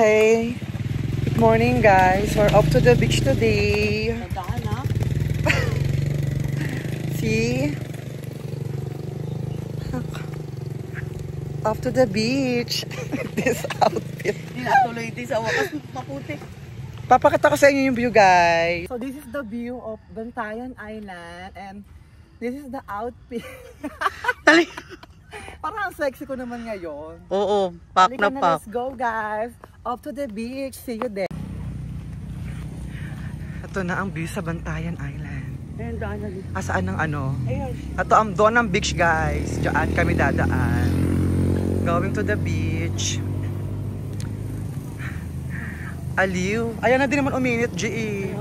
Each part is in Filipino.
Okay. Good morning, guys. We're off to the beach today. Tandaan na. See? Off to the beach. This outfit. Hindi natuloy din sa wakas. Maputi. Papakita ko sa inyo yung view, guys. So, this is the view of Bantayan Island. And this is the outfit. Tali. Parang sexy ko naman ngayon. Oo. Pack na pack. Let's go, guys. Off to the beach. See you there. Ito na ang view sa Bantayan Island. Ayun, daan na dito. Saan ang ano? Ayun. Ito ang doon ang beach, guys. Diyan kami dadaan. Going to the beach. Aliw. Ayan na din naman uminit, GE.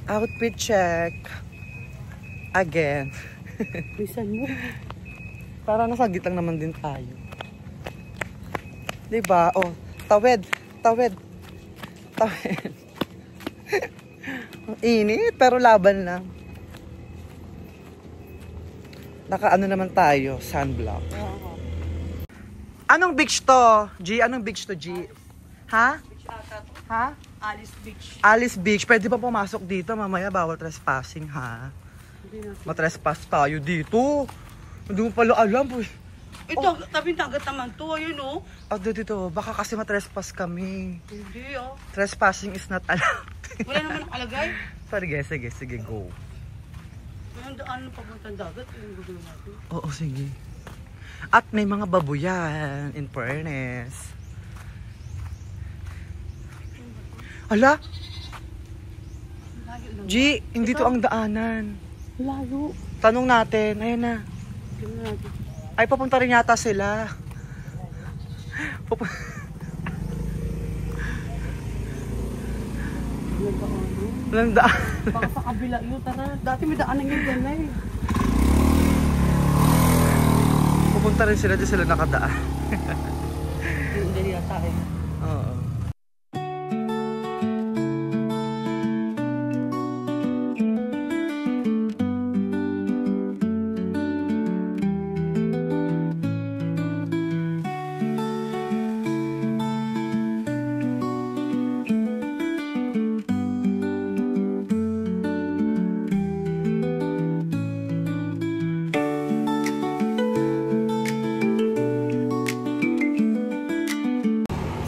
Outfit check. Again. Bisan mo. Para nasagit lang naman din tayo. Diba? Oh, tawid. Tawid. Tawid. Ang init, pero laban lang. Naka-ano naman tayo, sunblock. Anong beach to? G, anong beach to, G? Ha? Ha? Alice Beach. Alice Beach. Pwede pa pumasok dito. Mamaya bawal trespassing, ha? Matrespass tayo dito. Hindi mo pala alam. Ito, tabing dagat naman to. Ayun, oh. Dito. Baka kasi matrespass kami. Hindi, oh. Trespassing is not allowed. Wala naman nakalagay. Sige, go. Ayun, daan papuntang dagat. Ayun, gagawin natin. Oo, sige. At may mga babuyan, in fairness. Ala? G, hindi to ang daanan. Layo. Tanong natin, ayun na. Tingnan natin. Ay, papunta rin yata sila. Walang daan. Baka sa kabila yun, tara. Dati may daanan yung gana eh. Pupunta rin sila, di sila nakadaan. Hindi yata eh. Oo.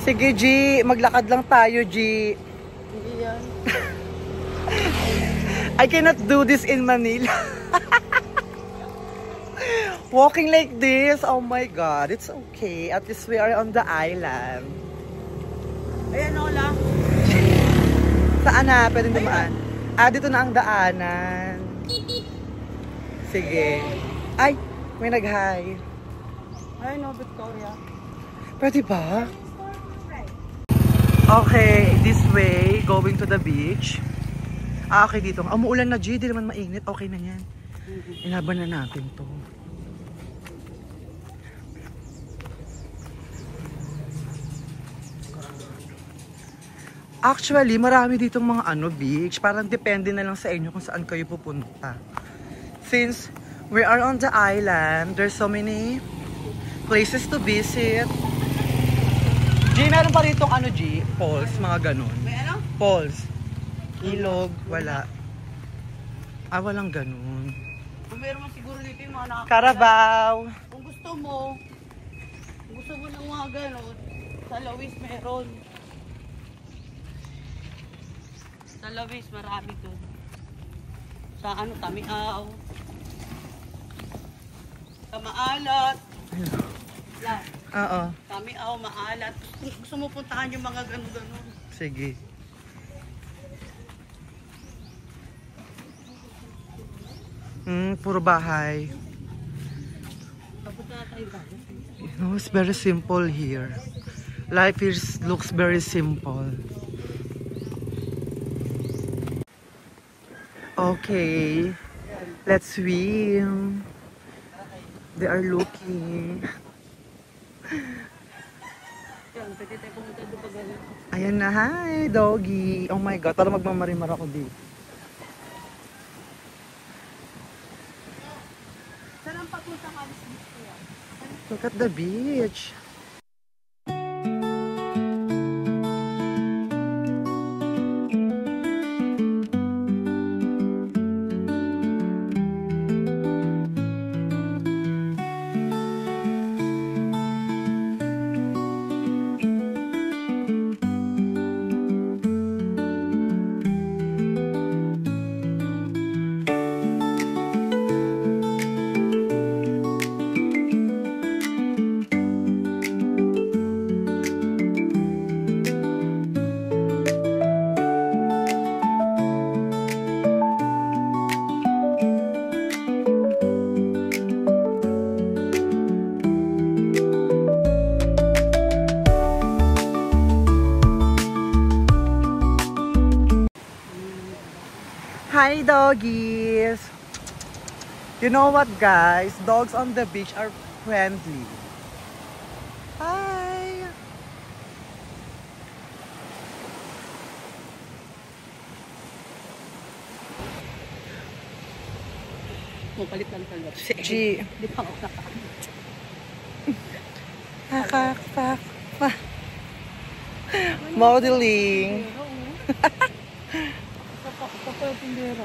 Sige, G. Maglakad lang tayo, G. Hindi yan. I cannot do this in Manila. Walking like this, oh my God, it's okay. At least we are on the island. Ayan, Ola. Saan na? Pwede dumaan. Dito na ang daanan. Sige. Ay, may nag-hi. Ay, no, Victoria. Pwede ba? Okay, this way, going to the beach. Okay, dito. Umuulan na, G. Di naman mainit. Okay na yan. Ilaban na natin to. Actually, marami ditong mga beach. Parang depende na lang sa inyo kung saan kayo pupunta. Since we are on the island, there's so many places to visit. G, meron pa rito G? Falls, mga ganun. May ano? Falls. Ilog, wala. Walang ganun. Kung meron man siguro dito yung mga nakakita. Carabao. Kung gusto mo ng mga ganun, sa Lawis meron. Sa Lawis marami doon. Sa Tamiaw. Sa Maalat. Oo. Tamiaw, Maalat. Kung gusto mo puntahan yung mga ganun-ganun. Sige. Puro bahay. Papunta na tayo bago. You know, it's very simple here. Life looks very simple. Okay. Let's swim. They are looking. Yan, pwede tayo pumunta doon pag gano'n. Ayan na, hi, doggy. Oh my God, parang magmamarimar ako dito. Saan ang papuntang Alice Beach ko yan? Look at the beach. Hi, doggies! You know what, guys? Dogs on the beach are friendly. Hi! Palit lang talaga. G. Di pa ako Modeling. Sa pa yung tindera.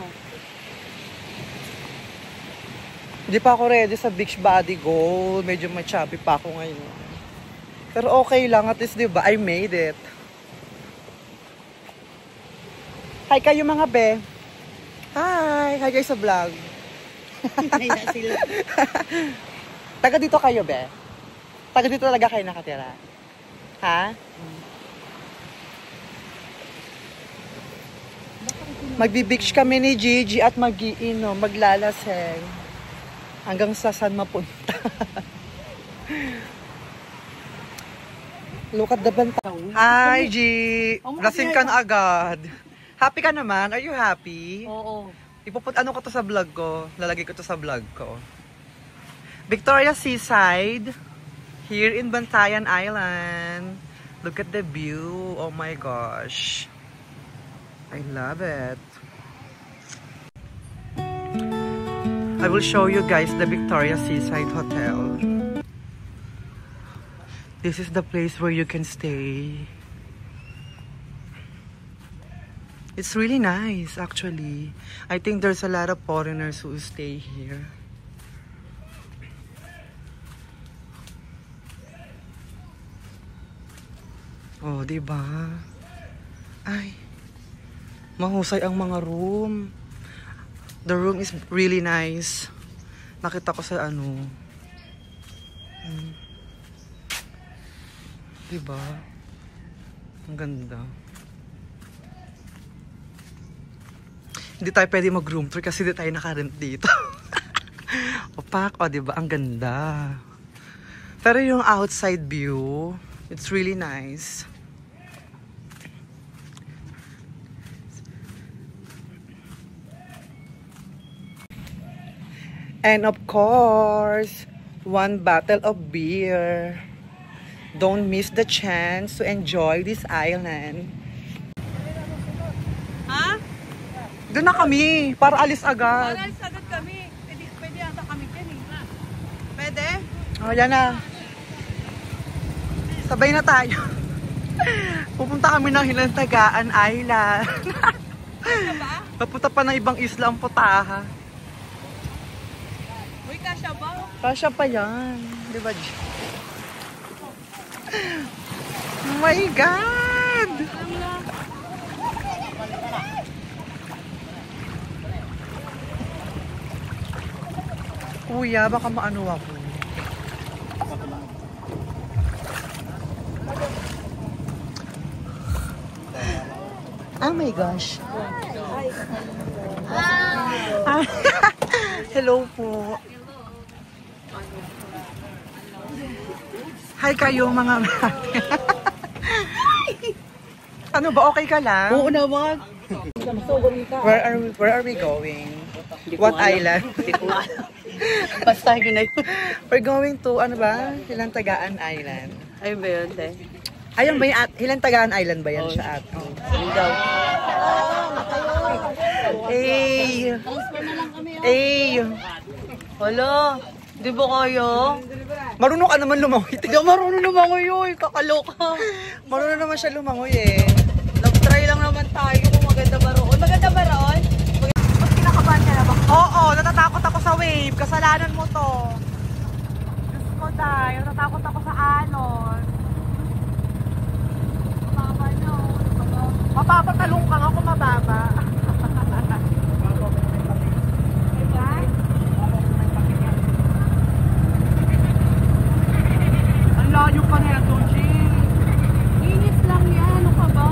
Hindi pa ako ready sa beach body goal. Medyo ma-chubby pa ako ngayon. Pero okay lang. At least, di ba? I made it. Hi kayo mga be. Hi! Hi guys sa vlog. Kaya sila. Taga dito kayo be? Taga dito talaga kayo nakatira? Ha? Magbi-beach kami ni Gigi at mag-iinom, maglalaseng. Hanggang sa saan mapunta. Look at the banta. Hi, G! Lasing ka na agad. Happy ka naman? Are you happy? Oo. Ano ko to sa vlog ko? Lalagay ko to sa vlog ko. Victoria Seaside. Here in Bantayan Island. Look at the view. Oh my gosh. I love it. I will show you guys the Victoria Seaside Hotel. This is the place where you can stay. It's really nice, actually. I think there's a lot of foreigners who stay here. Oh, diba? Ay, mahusay ang mga room. The room is really nice. Nakita ko sa ano. Diba? Ang ganda. Hindi tayo pwede mag-room tour kasi hindi tayo nakarent dito. Opak, o diba? Ang ganda. Pero yung outside view, it's really nice. And of course, one bottle of beer. Don't miss the chance to enjoy this island. Ha? Doon na kami, para alis agad. Para agad kami. Pwede yata kami dyan eh. Pwede? Oh, yan na. Sabay na tayo. Pupunta kami ng Hilantagaan Island. Kasya ba? Papunta pa ng ibang isla ang putaha. Uy, kasya ba? Kasya pa yan. Di ba, G? Oh my God! Kuya, baka maano ako. Oh my gosh. Hello po. Hi kayo mga Ano ba? Okay ka lang? Oo naman. Where are we going? What island? Hindi ko alam. Basta yun na yun. We're going to, ano ba? Hilantagaan Island. Ayun ba yun, te? Ayun ba yung Hilantagaan Island ba yan siya at? Ayun daw. Hey! Transfer na lang kami. Hey! Hala, di ba kayo? Marunong ka naman lumangoy. Hindi marunong lumangoy yun. Kakaloka. Marunong naman siya lumangoy eh. Nag-try lang naman tayo kung maganda ba roon. Maganda ba roon? Mas kinakabahan ka na ba? Oo, natatakot ako sa wave. Kasalanan mo to. Diyos ko dahil, natatakot ako sa alon. Mababa na. Mapapatalong ka nga kung mababa. Ang layo pa na yan, Donji. Inis lang yan. Ano ka ba?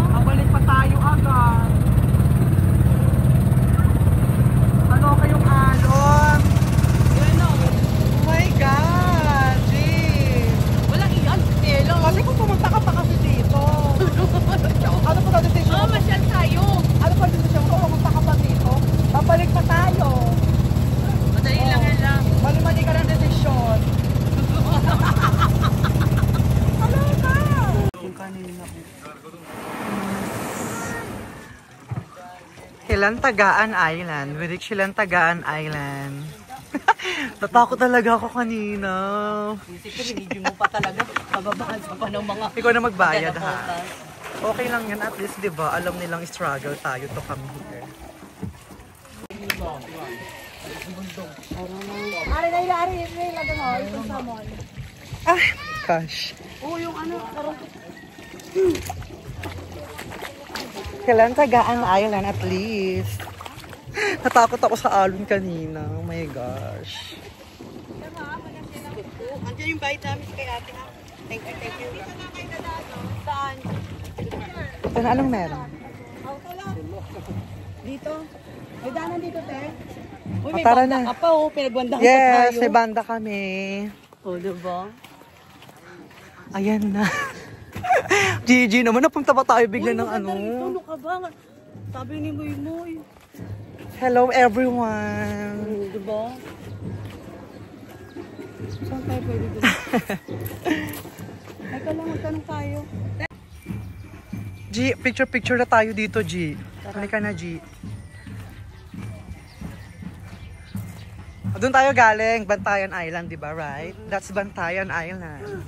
Hilantagaan Island. We reach Hilantagaan Island. Natakot talaga ako kanina. Isipin, hindi mo pa talaga. Mababaan pa ng mga... Ikaw na magbayad ha. Okay lang yan, at least, di ba? Alam nilang struggle tayo to come here. Ah, gosh. Oo, yung ano, Hilantagaan Island at least. Natakot ako sa alon kanina. Oh my gosh. Andiyan yung bite namin kay ate ha. Thank you, thank you. Saan? Ito na, anong meron? Dito. May danan dito, te. Uy, may Tara banda na. ka pa, oh. Pinagbandahan pa Yes, tayo. may banda kami. Oh, diba? Ayan na. Gigi naman, napunta pa tayo bigla ng ano. Ano ka ba? Sabi ni Moy Moy. Hello everyone. Oh, diba? Saan tayo pwede doon? Teka lang, magtanong tayo. G, picture na tayo dito, G. Halika na, G. Doon tayo galing, Bantayan Island, di ba, right? That's Bantayan Island.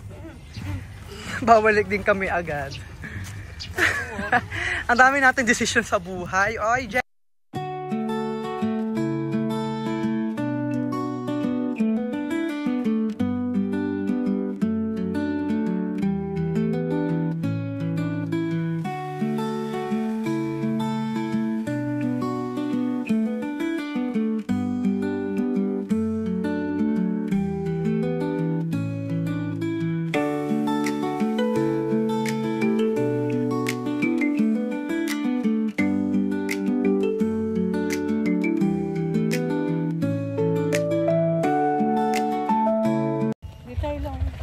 Bawalik din kami agad. Ang dami natin decision sa buhay. Oy, J.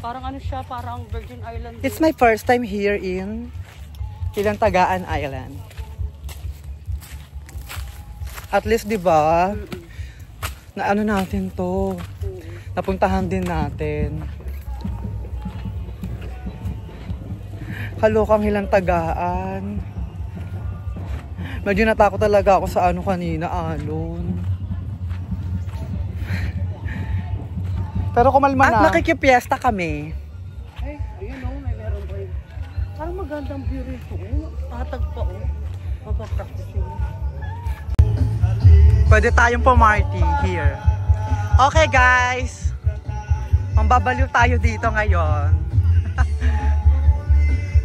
Parang ano siya, parang Virgin Island. It's my first time here in Hilantagaan Island. At least, di ba? Na ano natin to. Napuntahan din natin. Kalokang Hilantagaan. Medyo natakot talaga ako sa ano kanina, alon. Pero kumalma na. At nakikipiesta kami. Ay, ayun o, may meron pa yun. Parang magandang view rito. Tatag pa o. Magpa-practice yun. Pwede tayong pumarty here. Okay guys. Mambabaliw tayo dito ngayon.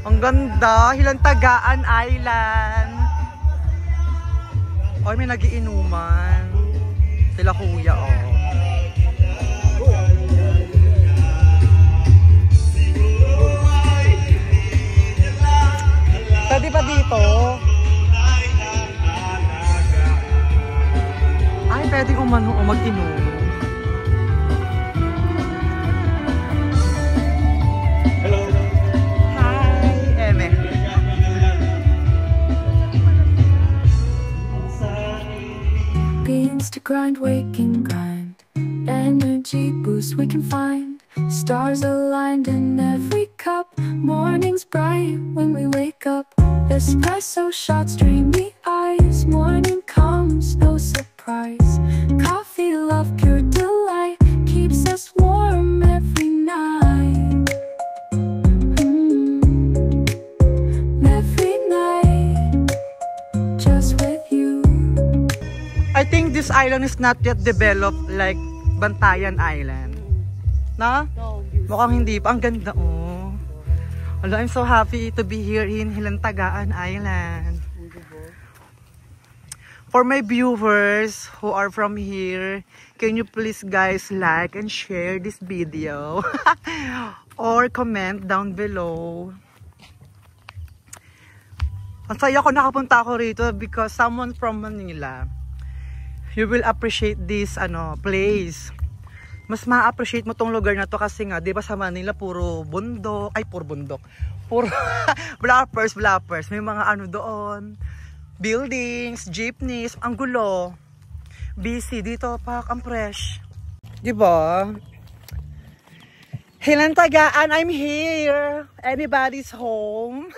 Ang ganda. Hilantagaan Island. Oy, may nagiinuman. Sila kuya o. Pwede ba dito? Ay, pwede umano o mag-inom. Hello. Hi, Eme. Beans to grind, waking grind. Energy boost we can find. Stars aligned in every cup. Morning's bright when we wake up. Espresso shots, dreamy eyes. Morning comes, no surprise. Coffee, love, pure delight. Keeps us warm every night. Every night, just with you. I think this island is not yet developed like Bantayan Island. Na? No, Mukhang hindi pa. Ang ganda, oh. Hello, I'm so happy to be here in Hilantagaan Island. For my viewers who are from here, can you please guys like and share this video? Or comment down below. Ang saya ko nakapunta ako rito because someone from Manila, you will appreciate this place. Mas ma-appreciate mo tong lugar na to kasi nga, di ba sa Manila, puro bundok. Ay, puro bundok. Puro blappers. May mga ano doon. Buildings, jeepneys, ang gulo. Busy. Dito, pak, ang fresh. Di ba? Hilantagaan, I'm here. Anybody's home.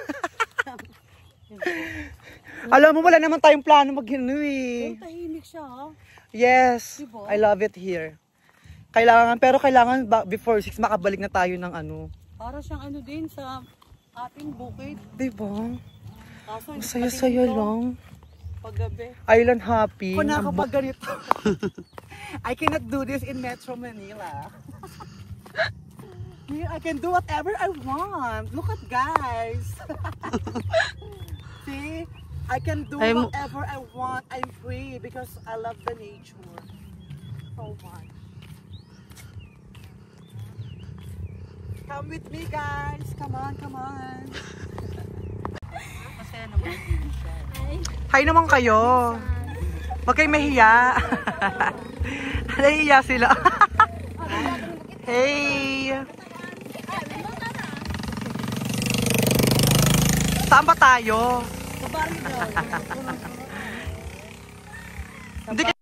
Alam mo, wala naman tayong plano mag-hinu eh. Tahimik siya ha. Yes, Diba? I love it here. Pero kailangan before 6 makabalik na tayo ng ano. Para siyang ano din sa ating bukid. Diba? Kaso, Masaya-saya lang. Paggabi. Island happy. Kung nakapag ganito. I cannot do this in Metro Manila. Here, I can do whatever I want. Look at guys. See? I can do whatever I want. I'm free because I love the nature so much. Come with me guys. Come on, come on. Masaya naman din siya. Hi naman kayo. Huwag kayong mahiya. Nahihiya sila. Hey! Saan ba tayo? Sa barrio daw. Hindi ka...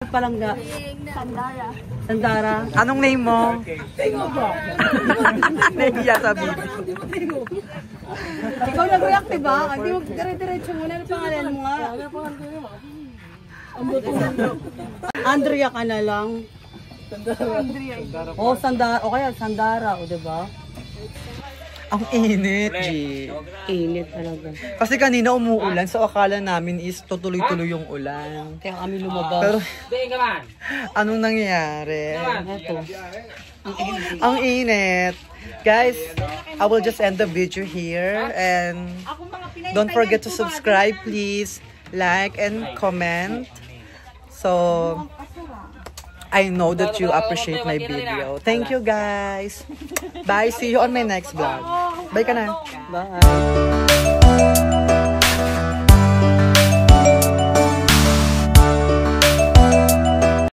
Palangga. Sandara. Anong name mo? Nahihiya sa video. Ikaw nag-react, diba? Hindi mo dire-diretso muna. Ano pangalan mo nga? Andrea ka na lang. Sandara. Oh, Sandara. O kaya Sandara, o diba? Ang init, G. Init talaga. Kasi kanina umuulan, so akala namin is tutuloy-tuloy yung ulan. Kaya kami lumabas. Pero, anong nangyayari? Ito. Ang init. Guys, I will just end the video here. And don't forget to subscribe, please. Like and comment. So, I know that you appreciate my video. Thank you, guys. Bye. See you on my next vlog. Bye ka na. Bye.